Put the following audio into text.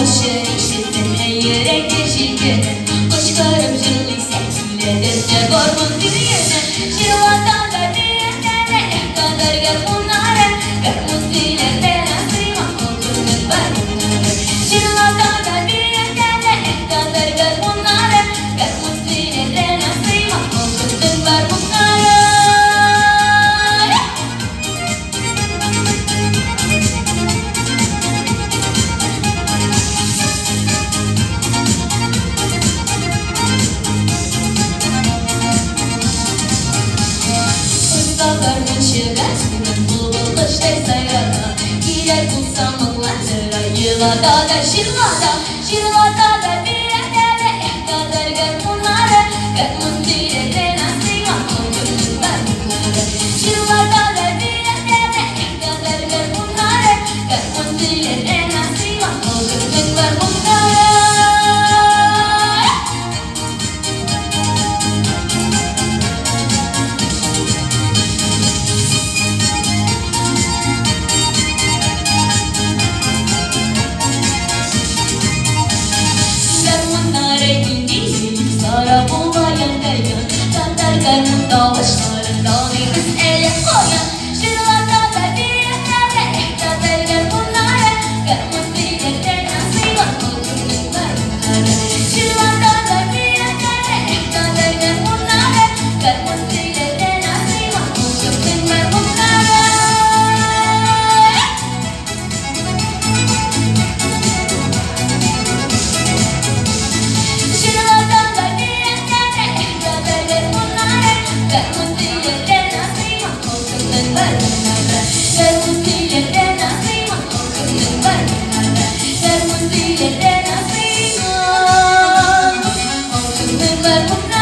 başın işittin Yürek yeşilgene Başkarım jırlı sekledirce Gormun düğüne Şirvatan da diyetene Kadar gel bunlara Garmut dilerde Nasıyma okurun var bunlara Şirvatan da diyetene Kadar gel bunlara Garmut dilerde Nasıyma okurun var bunlara Dağlarının şirvetinden bulbul işte sayada Girer bulsam anlatır ayılada da şirvada Şirvada da bir edere kadar gel bunlara Garmut dilerde nasıyma okurun var bunlara Şirvada da bir edere kadar gel bunlara Garmut dilerde nasıyma okurun var bunlara Sara bulmayan dayan Kantar garmut dağışlarında Kız ele koyan Şırvata da diyetlerle Kadar gel bunlara Garmut dilerde nasıyla Okurun var bunlara Şırvata da diyetlerle Kadar gel bunlara Garmut dilerde nasıyla Okurun var bunlara Garmut dilerde nasıyma okurun var bunlara Garmut dilerde nasıyma okurun var bunlara Garmut dilerde nasıyma okurun var bunlara